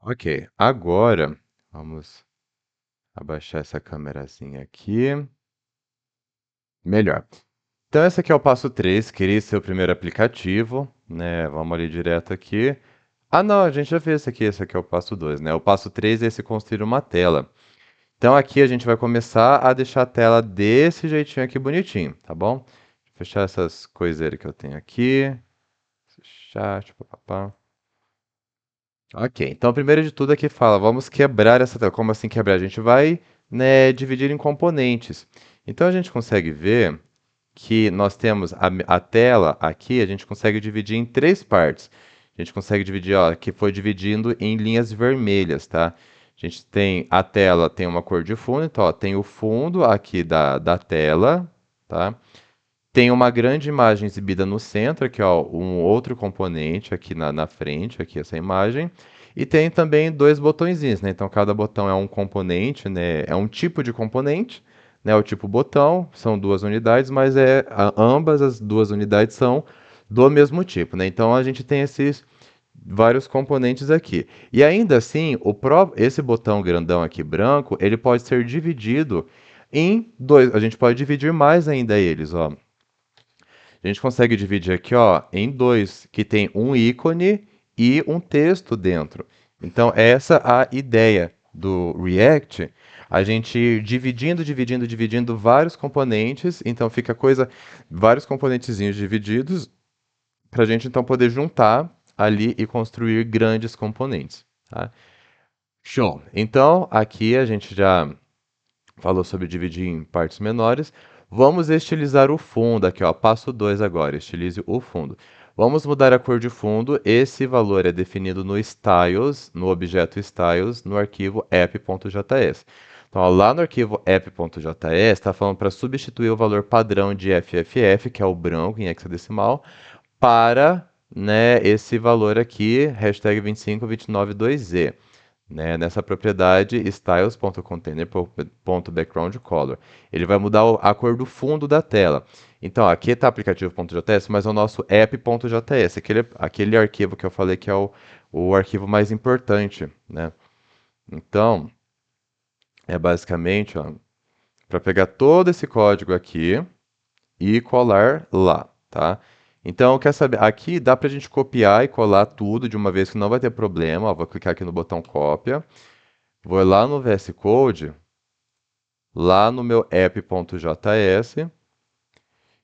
Ok, agora vamos abaixar essa câmerazinha aqui. Melhor. Então, esse aqui é o passo 3. Crie seu primeiro aplicativo, né? Vamos ali direto aqui. Ah, não, a gente já fez esse aqui é o passo 2, né? O passo 3 é esse construir uma tela. Então, aqui a gente vai começar a deixar a tela desse jeitinho aqui bonitinho, tá bom? Fechar essas coiseiras que eu tenho aqui. Esse chat, papapá. Ok, então primeiro de tudo aqui fala, vamos quebrar essa tela. Como assim quebrar? A gente vai, né, dividir em componentes. Então a gente consegue ver que nós temos a tela aqui, a gente consegue dividir em três partes. A gente consegue dividir, ó, que foi dividindo em linhas vermelhas, tá? A gente tem, a tela tem uma cor de fundo, então, ó, tem o fundo aqui da tela, tá? Tem uma grande imagem exibida no centro, aqui, ó, um outro componente aqui na frente, aqui essa imagem. E tem também dois botõezinhos, né? Então cada botão é um componente, né? É um tipo de componente, né? O tipo botão, são duas unidades, mas ambas as duas unidades são do mesmo tipo, né? Então a gente tem esses vários componentes aqui. E ainda assim, esse botão grandão aqui branco, ele pode ser dividido em dois. A gente pode dividir mais ainda eles, ó. A gente consegue dividir aqui, ó, em dois, que tem um ícone e um texto dentro. Então, essa é a ideia do React. A gente ir dividindo vários componentes. Então, fica coisa, vários componentezinhos divididos, para a gente então poder juntar ali e construir grandes componentes. Tá? Show. Então, aqui a gente já falou sobre dividir em partes menores. Vamos estilizar o fundo aqui, ó. Passo 2 agora, estilize o fundo. Vamos mudar a cor de fundo. Esse valor é definido no styles, no objeto styles, no arquivo app.js. Então, ó, lá no arquivo app.js, está falando para substituir o valor padrão de FFF, que é o branco em hexadecimal, para, né, esse valor aqui, hashtag 25292Z, né, nessa propriedade styles.container.backgroundcolor. Ele vai mudar a cor do fundo da tela. Então, aqui está aplicativo.js, mas é o nosso app.js, aquele arquivo que eu falei que é o arquivo mais importante, né? Então, é basicamente, para pegar todo esse código aqui e colar lá, tá? Então, quer saber? Aqui dá para a gente copiar e colar tudo de uma vez que não vai ter problema. Ó, vou clicar aqui no botão cópia. Vou lá no VS Code, lá no meu app.js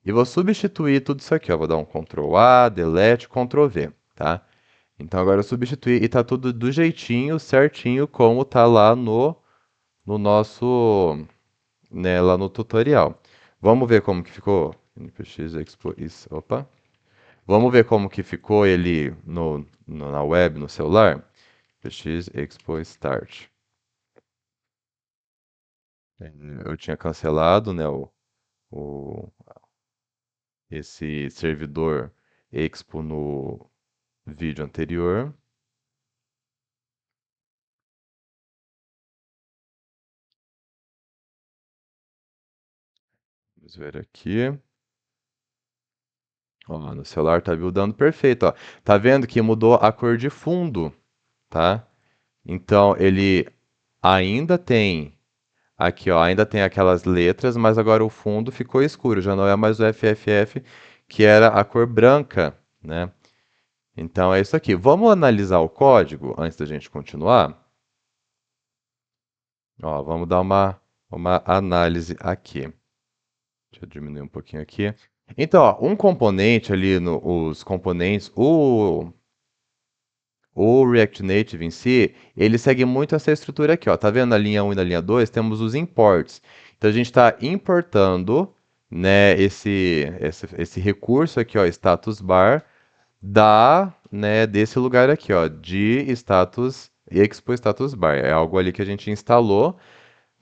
e vou substituir tudo isso aqui. Ó. Vou dar um Ctrl A, Delete, Ctrl V, tá? Então agora eu substituí e tá tudo do jeitinho, certinho, como tá lá no nosso, né, lá no tutorial. Vamos ver como que ficou? npx expo, opa. Vamos ver como que ficou ele na web, no celular? npx expo start. Eu tinha cancelado, né, o, esse servidor Expo no vídeo anterior. Vamos ver aqui. Ó, no celular tá buildando perfeito, ó. Tá vendo que mudou a cor de fundo, tá? Então ele ainda tem aqui, ó, ainda tem aquelas letras, mas agora o fundo ficou escuro, já não é mais o FFF, que era a cor branca, né? Então é isso aqui. Vamos analisar o código antes da gente continuar? Ó, vamos dar uma análise aqui. Deixa eu diminuir um pouquinho aqui. Então, ó, um componente ali, os componentes, o React Native em si, ele segue muito essa estrutura aqui, ó. Tá vendo na linha 1 e na linha 2? Temos os imports. Então a gente está importando, né, esse recurso aqui, ó, status bar, desse lugar aqui, ó, de status expo status bar. É algo ali que a gente instalou,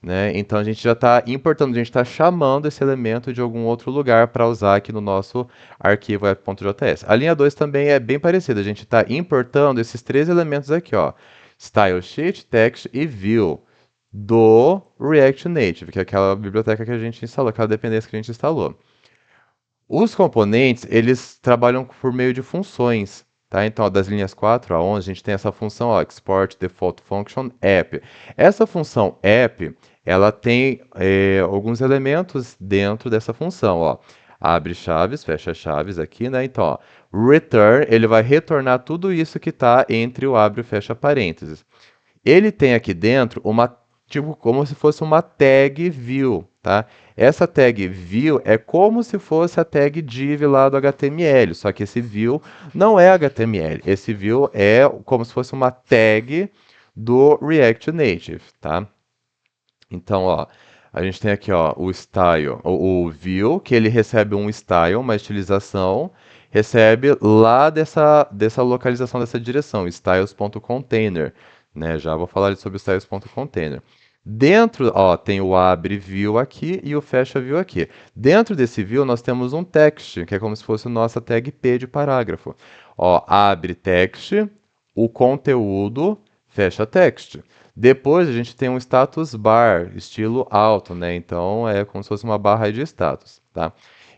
né? Então a gente já está importando, a gente está chamando esse elemento de algum outro lugar para usar aqui no nosso arquivo app.js. A linha 2 também é bem parecida, a gente está importando esses três elementos aqui, ó, style sheet, text e view do React Native, que é aquela biblioteca que a gente instalou, aquela dependência que a gente instalou. Os componentes, eles trabalham por meio de funções, Tá? Então, ó, das linhas 4 a 11, a gente tem essa função, ó, Export Default Function App. Essa função app, ela tem alguns elementos dentro dessa função, ó. Abre chaves, fecha chaves aqui, né? Então, ó, return, ele vai retornar tudo isso que está entre o abre e o fecha parênteses. Ele tem aqui dentro uma, tipo, como se fosse uma tag view, tá? Essa tag view é como se fosse a tag div lá do HTML, só que esse view não é HTML. Esse view é como se fosse uma tag do React Native, tá? Então, ó, a gente tem aqui, ó, o style, o view, que ele recebe um style, uma estilização, recebe lá dessa localização, dessa direção, styles.container, né? Já vou falar sobre o styles.container. Dentro, ó, tem o abre view aqui e o fecha view aqui. Dentro desse view, nós temos um text, que é como se fosse nossa tag P de parágrafo. Ó, abre text, o conteúdo, fecha text. Depois a gente tem um status bar, estilo alto, né? Então é como se fosse uma barra aí de status, tá?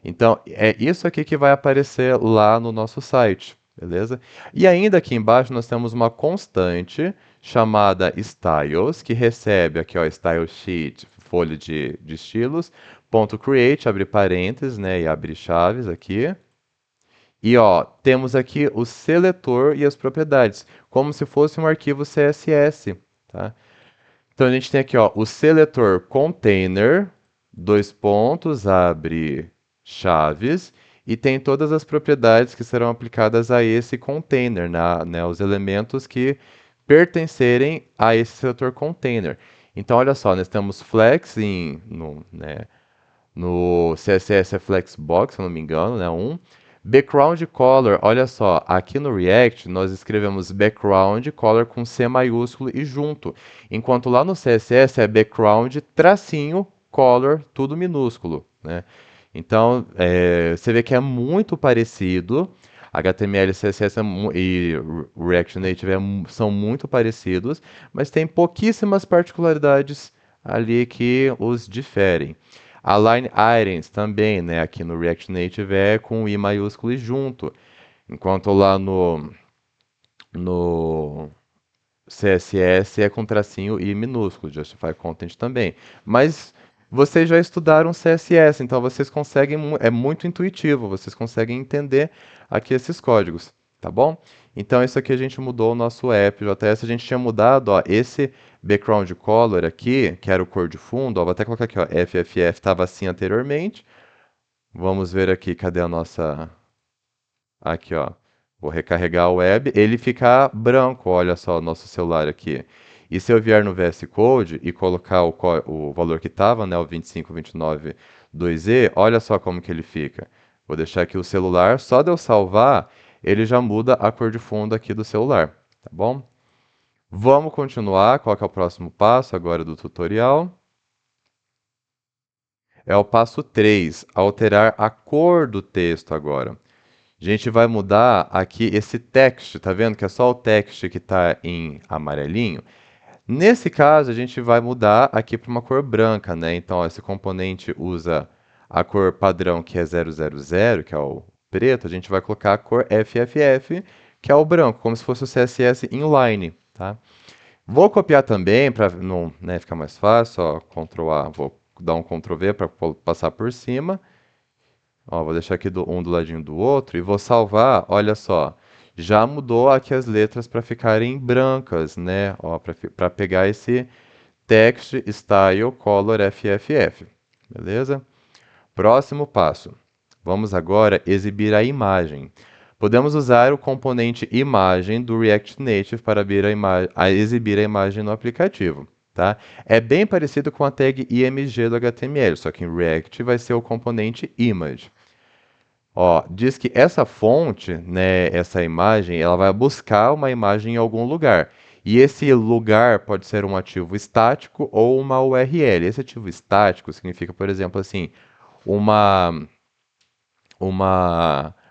Então é isso aqui que vai aparecer lá no nosso site, beleza? E ainda aqui embaixo nós temos uma constante chamada styles, que recebe aqui, ó, style sheet, folha de estilos, ponto create, abre parênteses, né? E abre chaves aqui. E ó, temos aqui o seletor e as propriedades, como se fosse um arquivo CSS, tá? Então a gente tem aqui, ó, o seletor container, dois pontos, abre chaves, e tem todas as propriedades que serão aplicadas a esse container, né, os elementos que pertencerem a esse seletor container. Então, olha só, nós temos flex no CSS é Flexbox, se eu não me engano, né? Background color, olha só, aqui no React nós escrevemos background color com C maiúsculo e junto, enquanto lá no CSS é background tracinho color, tudo minúsculo, né? Então, você vê que é muito parecido. HTML, CSS e React Native são muito parecidos, mas tem pouquíssimas particularidades ali que os diferem. Align items também, né? Aqui no React Native é com I maiúsculo e junto, enquanto lá no CSS é com tracinho I minúsculo, Justify Content também. Mas vocês já estudaram CSS, então vocês conseguem, é muito intuitivo, vocês conseguem entender aqui esses códigos, tá bom? Então isso aqui a gente mudou o nosso app JS, a gente tinha mudado, ó, esse background color aqui, que era o cor de fundo, ó, vou até colocar aqui, ó, FFF estava assim anteriormente. Vamos ver aqui, cadê a nossa... Aqui, ó. Vou recarregar o web, ele fica branco, olha só, nosso celular aqui. E se eu vier no VS Code e colocar o valor que estava, né, o 25292E, olha só como que ele fica. Vou deixar aqui o celular, só de eu salvar, ele já muda a cor de fundo aqui do celular, tá bom? Vamos continuar, qual que é o próximo passo agora do tutorial? É o passo 3, alterar a cor do texto agora. A gente vai mudar aqui esse text, tá vendo que é só o text que está em amarelinho? Nesse caso, a gente vai mudar aqui para uma cor branca, né? Então, ó, esse componente usa a cor padrão, que é 000, que é o preto, a gente vai colocar a cor FFF, que é o branco, como se fosse o CSS inline, tá? Vou copiar também para não, né, ficar mais fácil, ó, Ctrl A, vou dar um Ctrl V para passar por cima. Ó, vou deixar aqui um do ladinho do outro e vou salvar. Olha só, já mudou aqui as letras para ficarem brancas, né? Ó, para pegar esse text style color FFF, beleza? Próximo passo. Vamos agora exibir a imagem. Podemos usar o componente imagem do React Native para exibir a imagem no aplicativo, tá? É bem parecido com a tag img do HTML, só que em React vai ser o componente image. Ó, diz que essa fonte, né, essa imagem, ela vai buscar uma imagem em algum lugar. E esse lugar pode ser um ativo estático ou uma URL. Esse ativo estático significa, por exemplo, assim, uma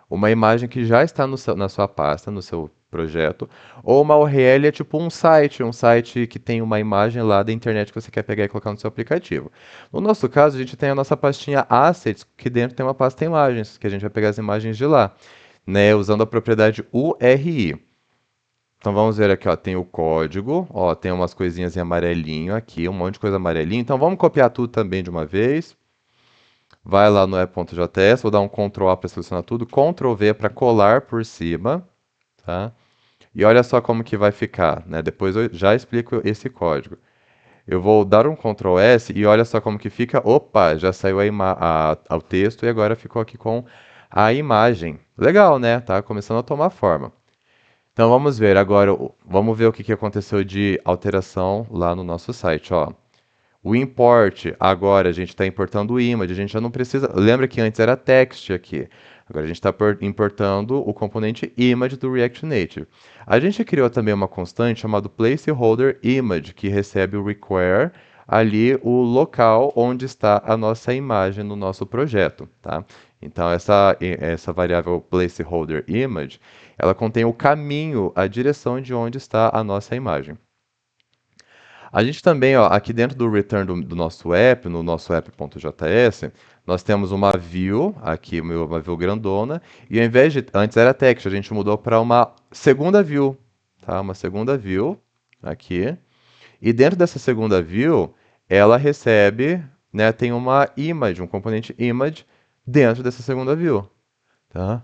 uma imagem que já está na sua pasta, no seu projeto, ou uma URL é tipo um site que tem uma imagem lá da internet que você quer pegar e colocar no seu aplicativo. No nosso caso, a gente tem a nossa pastinha Assets, que dentro tem uma pasta imagens, que a gente vai pegar as imagens de lá. né, usando a propriedade URI. Então vamos ver aqui, ó, tem o código, ó, tem umas coisinhas em amarelinho aqui, um monte de coisa amarelinha. Então vamos copiar tudo também de uma vez. Vai lá no app.js, vou dar um Ctrl A para selecionar tudo, Ctrl V para colar por cima, tá? E olha só como que vai ficar, né? Depois eu já explico esse código. Eu vou dar um Ctrl S e olha só como que fica. Opa, já saiu o texto e agora ficou aqui com a imagem. Legal, né? Tá começando a tomar forma. Então vamos ver agora, vamos ver o que que aconteceu de alteração lá no nosso site, ó. O import, agora a gente está importando o image, a gente já não precisa. Lembra que antes era text aqui. Agora a gente está importando o componente image do React Native. A gente criou também uma constante chamada placeholder image, que recebe o require ali o local onde está a nossa imagem no nosso projeto, tá? Então essa variável placeholder image, ela contém o caminho, a direção de onde está a nossa imagem. A gente também, ó, aqui dentro do return do nosso app, no nosso app.js, nós temos uma view, aqui uma view grandona, e ao invés de, antes era text, a gente mudou para uma segunda view, tá? Uma segunda view, aqui. E dentro dessa segunda view, ela recebe, né, tem uma image, um componente image dentro dessa segunda view, tá?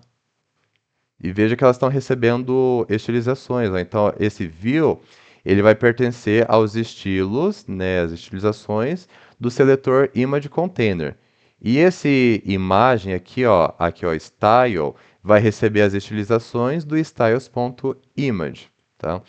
E veja que elas estão recebendo estilizações, ó. Então, esse view, ele vai pertencer aos estilos, né, as estilizações do seletor image container. E esse imagem aqui, ó, style, vai receber as estilizações do styles.image, tá?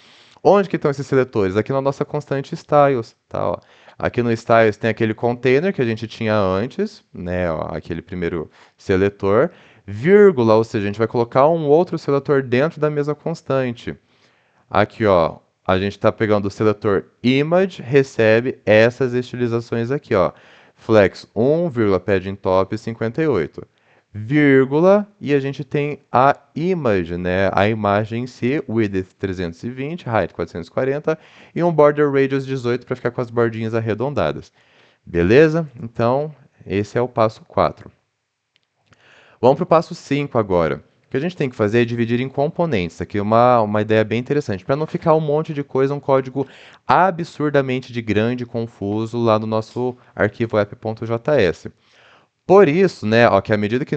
Onde que estão esses seletores? Aqui na nossa constante styles, tá, ó. Aqui no styles tem aquele container que a gente tinha antes, né, ó, aquele primeiro seletor, vírgula, ou seja, a gente vai colocar um outro seletor dentro da mesma constante. Aqui, ó, a gente está pegando o seletor image, recebe essas estilizações aqui, ó. Flex 1, padding top 58, vírgula, e a gente tem a image, né? A imagem em si, width 320, height 440 e um border radius 18 para ficar com as bordinhas arredondadas. Beleza? Então, esse é o passo 4. Vamos para o passo 5 agora. O que a gente tem que fazer é dividir em componentes. Aqui é uma ideia bem interessante, para não ficar um monte de coisa, um código absurdamente de grande e confuso lá no nosso arquivo app.js. Por isso, né, ó, que à medida que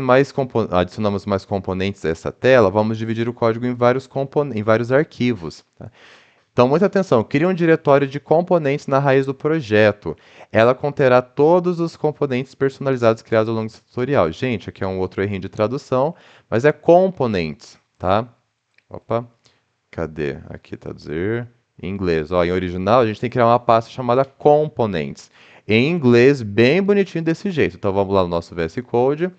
adicionamos mais componentes a essa tela, vamos dividir o código em vários arquivos, tá? Então, muita atenção. Cria um diretório de componentes na raiz do projeto. Ela conterá todos os componentes personalizados criados ao longo desse tutorial. Gente, aqui é um outro errinho de tradução, mas é components, tá? Opa, cadê? Aqui traduzir. Em inglês, ó, em original, a gente tem que criar uma pasta chamada components. Em inglês, bem bonitinho desse jeito. Então, vamos lá no nosso VS Code.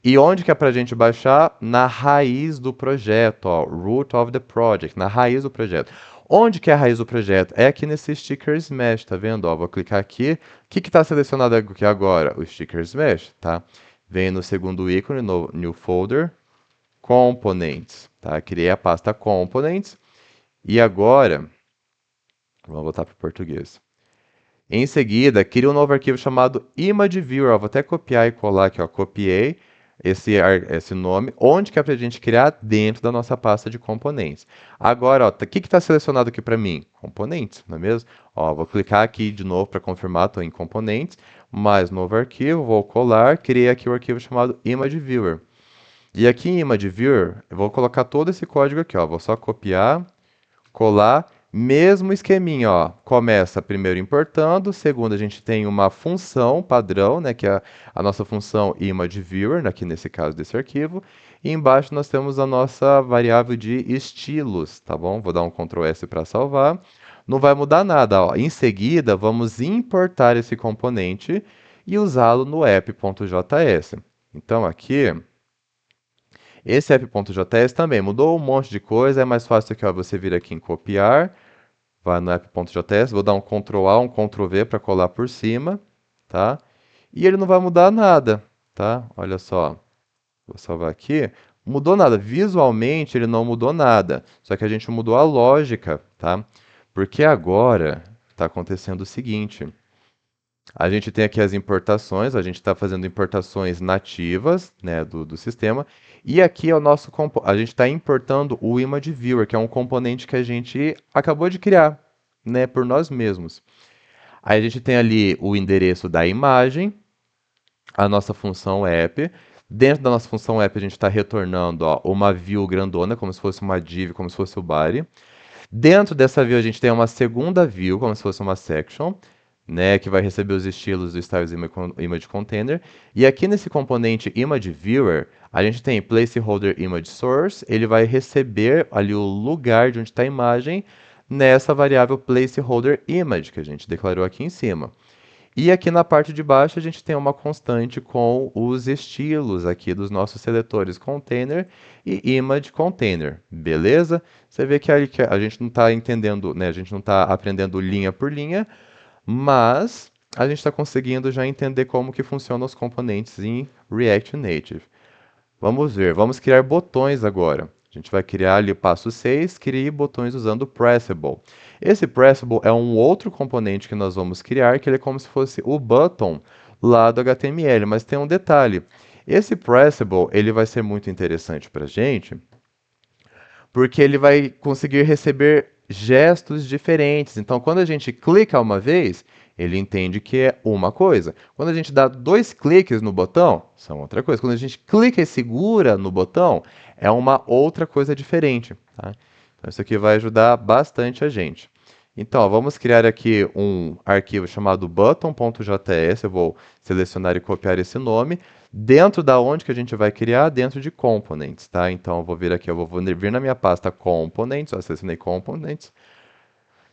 E onde que é para a gente baixar? Na raiz do projeto, ó, root of the project, na raiz do projeto. Onde que é a raiz do projeto? É aqui nesse sticker smash, tá vendo? Ó, vou clicar aqui. O que está selecionado aqui agora? O sticker smash, tá? Vem no segundo ícone, no new folder, components, tá? Criei a pasta components. E agora, vamos voltar para o português. Em seguida, cria um novo arquivo chamado ImageViewer. Ó, vou até copiar e colar aqui, ó. Copiei esse nome, onde que é para a gente criar dentro da nossa pasta de componentes. Agora, o que está selecionado aqui para mim? Componentes, não é mesmo? Ó, vou clicar aqui de novo para confirmar, estou em componentes, mais novo arquivo, vou colar, criei aqui o arquivo chamado ImageViewer. E aqui em ImageViewer, eu vou colocar todo esse código aqui, ó, vou só copiar, colar, mesmo esqueminha, ó. Começa primeiro importando, segundo a gente tem uma função padrão, né, que é a nossa função ImageViewer, aqui nesse caso desse arquivo, e embaixo nós temos a nossa variável de estilos, tá bom? Vou dar um Ctrl S para salvar. Não vai mudar nada, ó. Em seguida, vamos importar esse componente e usá-lo no app.js. Então aqui esse app.js também mudou um monte de coisa, é mais fácil aqui, ó, você vir aqui em copiar, vai no app.js, vou dar um Ctrl A, um Ctrl V para colar por cima, tá? E ele não vai mudar nada, tá? Olha só, vou salvar aqui, mudou nada, visualmente ele não mudou nada, só que a gente mudou a lógica, tá? Porque agora está acontecendo o seguinte, A gente tem aqui as importações, a gente está fazendo importações nativas, né, do sistema. E aqui é o nosso, a gente está importando o Image Viewer, que é um componente que a gente acabou de criar, né, por nós mesmos. Aí a gente tem ali o endereço da imagem, a nossa função app. Dentro da nossa função app, a gente está retornando ó, uma view grandona, como se fosse uma div, como se fosse o body. Dentro dessa view, a gente tem uma segunda view, como se fosse uma section, né, que vai receber os estilos do Styles Image Container. E aqui nesse componente Image Viewer, a gente tem Placeholder Image Source, ele vai receber ali o lugar de onde está a imagem nessa variável Placeholder Image, que a gente declarou aqui em cima. E aqui na parte de baixo a gente tem uma constante com os estilos aqui dos nossos seletores container e image container, beleza? Você vê que a gente não está entendendo, né? A gente não está aprendendo linha por linha, mas a gente está conseguindo já entender como que funcionam os componentes em React Native. Vamos ver, vamos criar botões agora. A gente vai criar ali o passo 6, crie botões usando o Pressable. Esse Pressable é um outro componente que nós vamos criar, que ele é como se fosse o button lá do HTML, mas tem um detalhe. Esse Pressable, ele vai ser muito interessante para a gente, porque ele vai conseguir receber gestos diferentes. Então, quando a gente clica uma vez, ele entende que é uma coisa. Quando a gente dá dois cliques no botão, são outra coisa. Quando a gente clica e segura no botão, é uma outra coisa diferente. Tá? Então, isso aqui vai ajudar bastante a gente. Então, ó, vamos criar aqui um arquivo chamado button.js. Eu vou selecionar e copiar esse nome. Dentro da onde que a gente vai criar? Dentro de components, tá? Então, eu vou vir aqui, eu vou vir na minha pasta components, ó, selecionei components.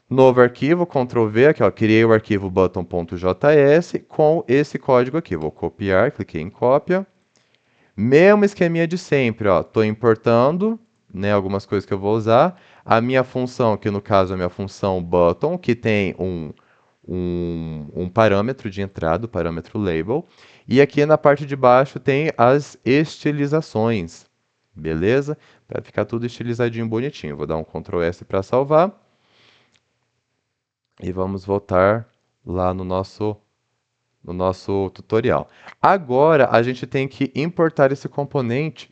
Novo arquivo, Ctrl V, aqui ó, criei o arquivo button.js com esse código aqui. Vou copiar, cliquei em cópia. Mesmo esqueminha de sempre, ó, estou importando, né, algumas coisas que eu vou usar. A minha função, que no caso é a minha função button, que tem um parâmetro de entrada, o parâmetro label. E aqui na parte de baixo tem as estilizações, beleza? Para ficar tudo estilizadinho, bonitinho. Vou dar um Ctrl S para salvar. E vamos voltar lá no nosso tutorial. Agora a gente tem que importar esse componente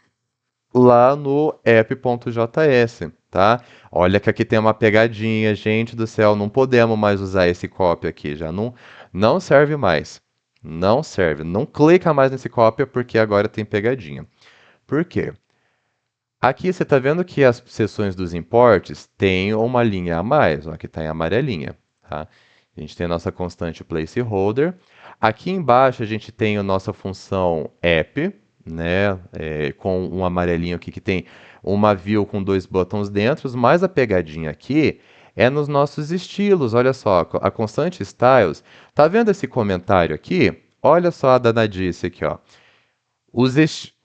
lá no app.js, tá? Olha que aqui tem uma pegadinha, gente do céu, não podemos mais usar esse copy aqui, já não serve mais. Não serve. Não clica mais nesse cópia porque agora tem pegadinha. Por quê? Aqui você está vendo que as seções dos imports têm uma linha a mais, ó, que está em amarelinha, tá? A gente tem a nossa constante placeholder. Aqui embaixo a gente tem a nossa função app, né, com um amarelinho aqui que tem uma view com dois buttons dentro, mas a pegadinha aqui é nos nossos estilos. Olha só, a constante styles. Tá vendo esse comentário aqui? Olha só a danadice aqui, ó.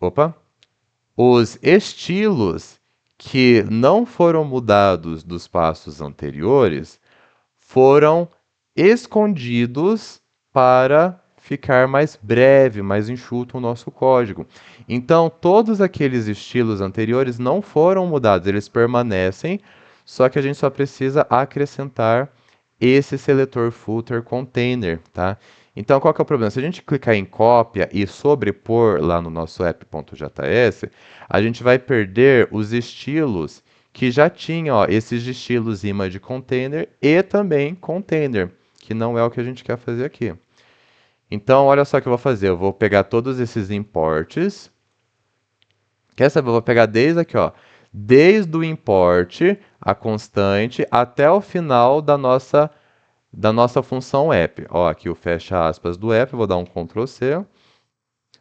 Opa! Os estilos que não foram mudados dos passos anteriores foram escondidos para ficar mais breve, mais enxuto o nosso código. Então, todos aqueles estilos anteriores não foram mudados, eles permanecem, só que a gente só precisa acrescentar esse seletor footer container, tá? Então, qual que é o problema? Se a gente clicar em cópia e sobrepor lá no nosso app.js, a gente vai perder os estilos que já tinham ó, esses estilos image container e também container, que não é o que a gente quer fazer aqui. Então, olha só o que eu vou fazer. Eu vou pegar todos esses imports. Quer saber? Eu vou pegar desde aqui, ó, desde o import, a constante, até o final da nossa função app. Ó, aqui o fecha aspas do app, vou dar um Ctrl C.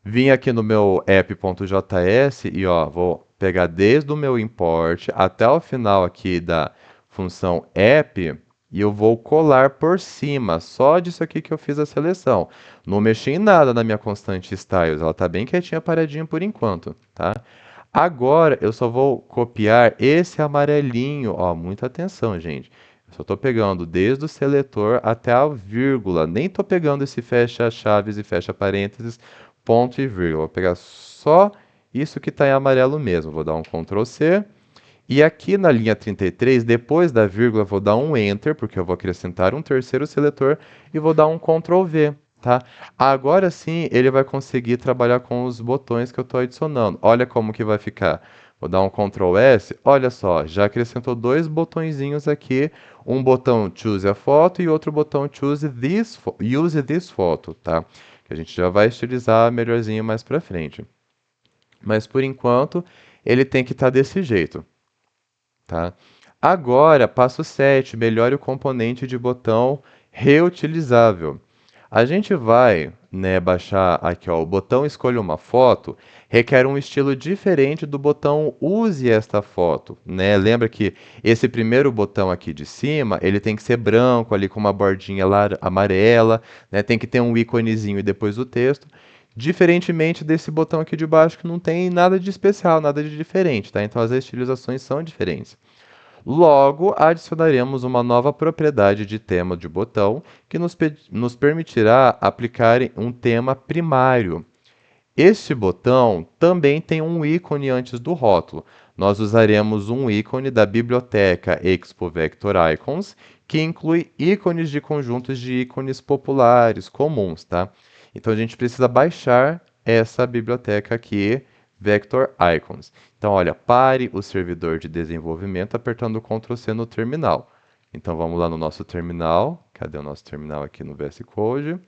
Vim aqui no meu app.js e ó, vou pegar desde o meu import até o final aqui da função app e eu vou colar por cima, só disso aqui que eu fiz a seleção. Não mexi em nada na minha constante styles, ela está bem quietinha, paradinha por enquanto, tá? Agora eu só vou copiar esse amarelinho, ó, muita atenção, gente. Eu só estou pegando desde o seletor até a vírgula, nem estou pegando esse fecha chaves e fecha parênteses, ponto e vírgula. Vou pegar só isso que está em amarelo mesmo. Vou dar um Ctrl C. E aqui na linha 33, depois da vírgula, vou dar um Enter, porque eu vou acrescentar um terceiro seletor, e vou dar um Ctrl V. tá? Agora sim ele vai conseguir trabalhar com os botões que eu estou adicionando. Olha como que vai ficar. Vou dar um Ctrl S. Olha só, já acrescentou dois botõezinhos aqui, um botão Choose a Photo e outro botão Use this Photo, tá? Que a gente já vai estilizar melhorzinho mais para frente. Mas por enquanto ele tem que estar desse jeito, tá? Agora, passo 7, melhore o componente de botão reutilizável. A gente vai, né, baixar aqui, ó, o botão Escolha uma foto, requer um estilo diferente do botão Use esta foto, né? Lembra que esse primeiro botão aqui de cima, ele tem que ser branco, ali com uma bordinha amarela, né? Tem que ter um íconezinho e depois o texto. Diferentemente desse botão aqui de baixo, que não tem nada de especial, nada de diferente, tá? Então as estilizações são diferentes. Logo, adicionaremos uma nova propriedade de tema de botão que nos permitirá aplicar um tema primário. Este botão também tem um ícone antes do rótulo. Nós usaremos um ícone da biblioteca Expo Vector Icons, que inclui ícones de conjuntos de ícones populares, comuns, tá? Então a gente precisa baixar essa biblioteca aqui, Vector Icons. Então, olha, pare o servidor de desenvolvimento apertando o Ctrl C no terminal. Então vamos lá no nosso terminal. Cadê o nosso terminal aqui no VS Code?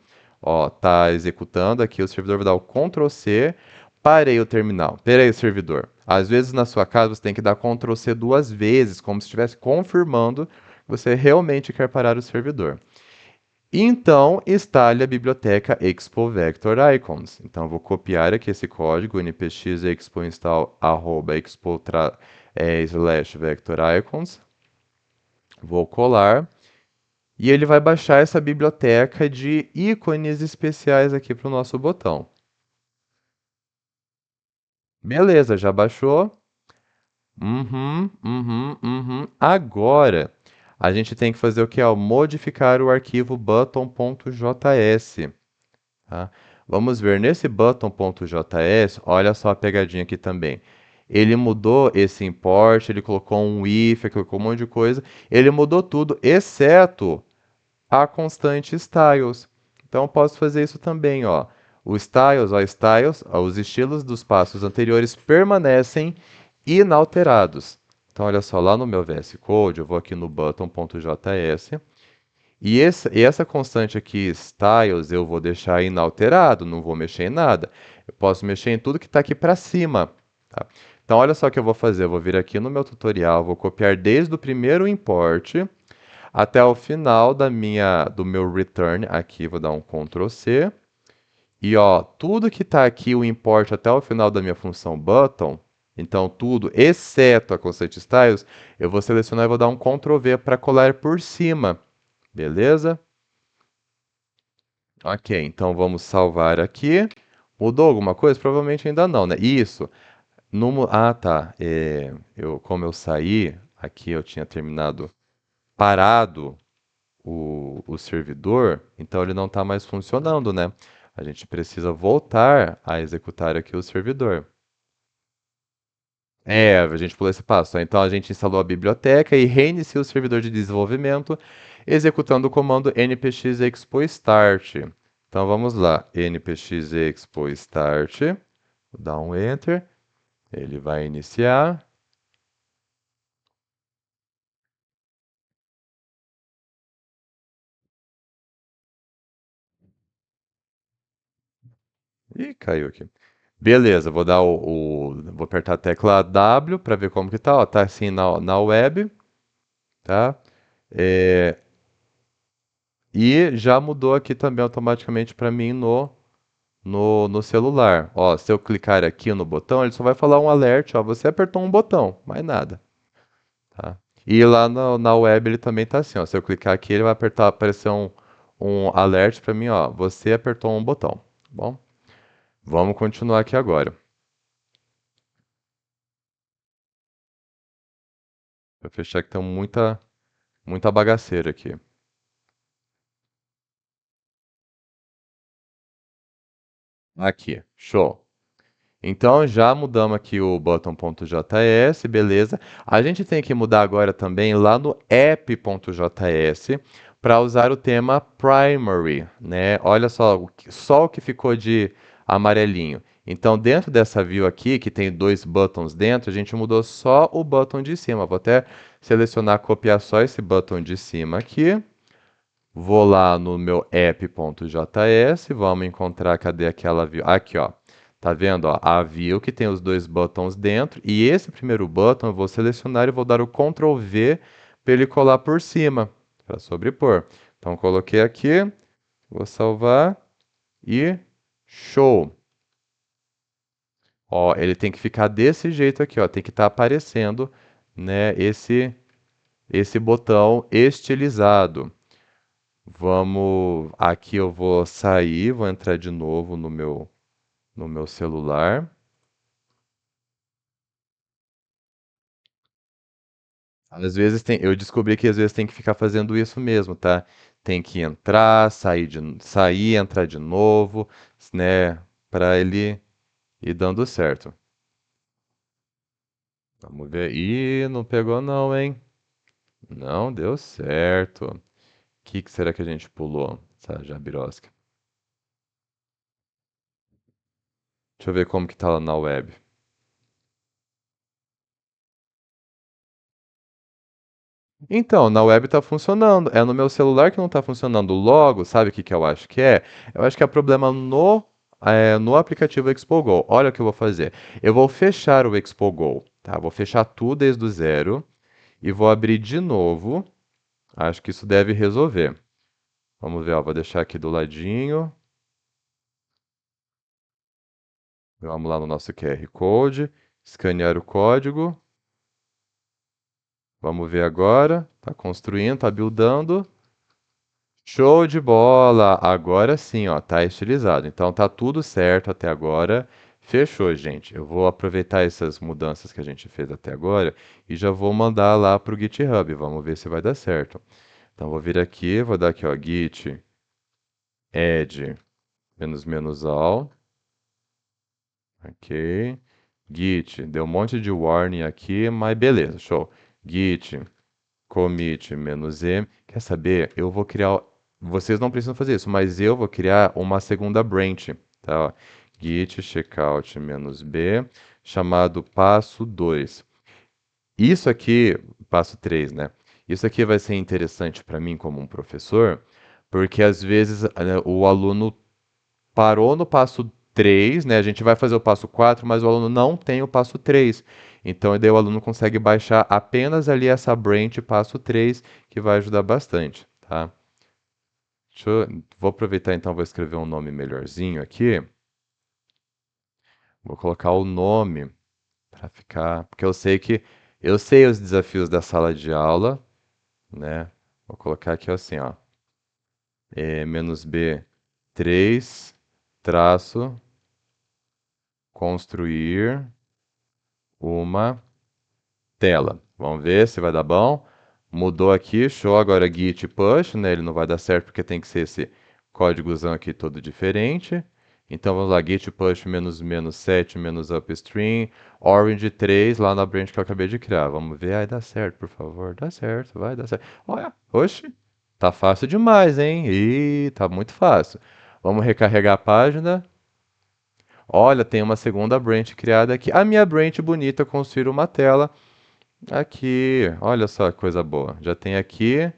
Ó, tá executando aqui, o servidor vai dar o Ctrl C, parei o terminal, parei o servidor. Às vezes na sua casa você tem que dar Ctrl C duas vezes, como se estivesse confirmando que você realmente quer parar o servidor. Então, instale a biblioteca Expo Vector Icons. Então, eu vou copiar aqui esse código, npx expo install expo slash vector icons. Vou colar. E ele vai baixar essa biblioteca de ícones especiais aqui para o nosso botão. Beleza, já baixou? Agora, a gente tem que fazer o que? Ó, modificar o arquivo button.js. Tá? Vamos ver, nesse button.js, olha só a pegadinha aqui também. Ele mudou esse import, ele colocou um if, colocou um monte de coisa. Ele mudou tudo, exceto a constante styles. Então eu posso fazer isso também, ó. O styles, ó, os estilos dos passos anteriores permanecem inalterados. Então olha só, lá no meu VS Code, eu vou aqui no button.js e essa constante aqui, styles, eu vou deixar inalterado, não vou mexer em nada. Eu posso mexer em tudo que está aqui para cima. Tá? Então olha só o que eu vou fazer, eu vou vir aqui no meu tutorial, vou copiar desde o primeiro import até o final do meu return aqui, vou dar um Ctrl C. E ó, tudo que está aqui, o import até o final da minha função button, então tudo, exceto a constante styles, eu vou selecionar e vou dar um Ctrl V para colar por cima. Beleza? Ok, então vamos salvar aqui. Mudou alguma coisa? Provavelmente ainda não, né? Isso. Ah, tá. Como eu saí, aqui eu tinha terminado parado o servidor, então ele não está mais funcionando, né? A gente precisa voltar a executar aqui o servidor. A gente pulou esse passo. Então a gente instalou a biblioteca e reiniciou o servidor de desenvolvimento executando o comando npx expo start. Então vamos lá, npx expo start, vou dar um enter, ele vai iniciar. Ih, caiu aqui. Beleza, vou apertar a tecla W para ver como que tá. Ó, tá assim na web, tá? É, e já mudou aqui também automaticamente para mim no celular. Ó, se eu clicar aqui no botão, ele só vai falar um alert, ó, você apertou um botão, mais nada, tá? E lá na web ele também tá assim, ó, se eu clicar aqui, ele vai aparecer um alert para mim, ó, você apertou um botão, tá bom? Vamos continuar aqui agora. Vou fechar que tem muita bagaceira aqui. Aqui, show. Então já mudamos aqui o button.js, beleza? A gente tem que mudar agora também lá no app.js, para usar o tema primary, né? Olha só, só o que ficou de amarelinho. Então, dentro dessa view aqui, que tem dois buttons dentro, a gente mudou só o button de cima. Vou até selecionar, copiar só esse button de cima aqui. Vou lá no meu app.js, vamos encontrar, cadê aquela view? Aqui, ó. Tá vendo, ó? A view que tem os dois buttons dentro. E esse primeiro button eu vou selecionar e vou dar o Ctrl V para ele colar por cima, para sobrepor. Então, coloquei aqui, vou salvar e show. Ó, ele tem que ficar desse jeito aqui, ó. Tem que estar aparecendo, né, esse botão estilizado. Vamos, aqui eu vou sair, vou entrar de novo no meu celular. Às vezes tem, eu descobri que às vezes tem que ficar fazendo isso mesmo, tá? Tem que entrar, sair, entrar de novo, né, para ele ir dando certo. Vamos ver. Ih, não pegou não, hein? Não deu certo. O que será que a gente pulou? Essa jabirosca. Deixa eu ver como que tá lá na web. Então, na web tá funcionando. É no meu celular que não tá funcionando. Logo, sabe o que que eu acho que é? Eu acho que é problema no aplicativo Expo Go. Olha o que eu vou fazer. Eu vou fechar o Expo Go, tá? Vou fechar tudo desde o zero e vou abrir de novo. Acho que isso deve resolver. Vamos ver, ó, vou deixar aqui do ladinho. Vamos lá no nosso QR Code, escanear o código. Vamos ver agora. Tá construindo, tá buildando. Show de bola! Agora sim, ó, tá estilizado. Então tá tudo certo até agora. Fechou, gente. Eu vou aproveitar essas mudanças que a gente fez até agora e já vou mandar lá pro GitHub. Vamos ver se vai dar certo. Então vou vir aqui, vou dar aqui, ó, git add menos menos all. Ok. Git, deu um monte de warning aqui, mas beleza, show. Git commit menos "m". Quer saber? Eu vou criar. Vocês não precisam fazer isso, mas eu vou criar uma segunda branch, tá? Ó, git checkout menos "b", chamado passo 2. Isso aqui, passo 3, né? Isso aqui vai ser interessante para mim como um professor, porque às vezes o aluno parou no passo 3, né? A gente vai fazer o passo 4, mas o aluno não tem o passo 3. Então, daí o aluno consegue baixar apenas ali essa branch passo 3, que vai ajudar bastante, tá? Vou aproveitar então, vou escrever um nome melhorzinho aqui. Vou colocar o nome para ficar, porque eu sei os desafios da sala de aula, né? Vou colocar aqui assim, ó, menos B 3 traço construir uma tela. Vamos ver se vai dar bom. Mudou aqui, show. Agora git push, né? Ele não vai dar certo porque tem que ser esse códigozão aqui todo diferente. Então vamos lá, git push menos menos 7 menos upstream, orange 3 lá na branch que eu acabei de criar. Vamos ver, ai, dá certo, por favor. Dá certo, vai dar certo. Olha, oxe, tá fácil demais, hein? Ih, tá muito fácil. Vamos recarregar a página. Olha, tem uma segunda branch criada aqui. A minha branch bonita construir uma tela. Aqui, olha só que coisa boa. Já tem aqui,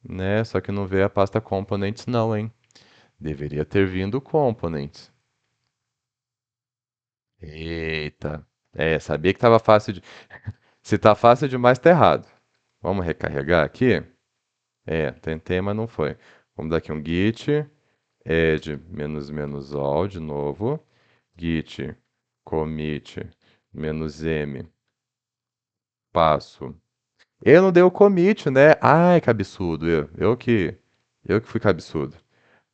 né? Só que não veio a pasta components não, hein? Deveria ter vindo components. Eita. É, sabia que tava fácil de... Se tá fácil demais, tá errado. Vamos recarregar aqui? É, tentei, mas não foi. Vamos dar aqui um git add menos menos all de novo. Git commit menos "m" passo. Eu não dei o commit, né? Ai, cabeçudo. Eu que fui cabeçudo.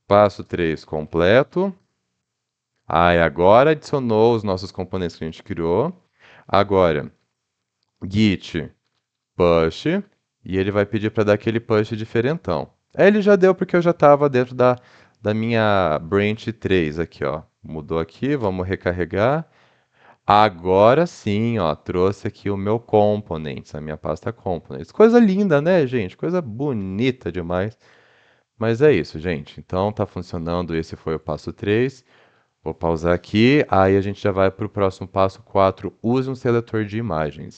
Passo 3 completo. Ai, agora adicionou os nossos componentes que a gente criou. Agora, git push. E ele vai pedir para dar aquele push diferentão. Ele já deu porque eu já estava dentro da minha branch 3 aqui, ó. Mudou aqui, vamos recarregar. Agora sim, ó, trouxe aqui o meu Components, a minha pasta Components. Coisa linda, né, gente? Coisa bonita demais. Mas é isso, gente. Então tá funcionando. Esse foi o passo 3. Vou pausar aqui. Aí a gente já vai para o próximo passo 4. Use um seletor de imagens.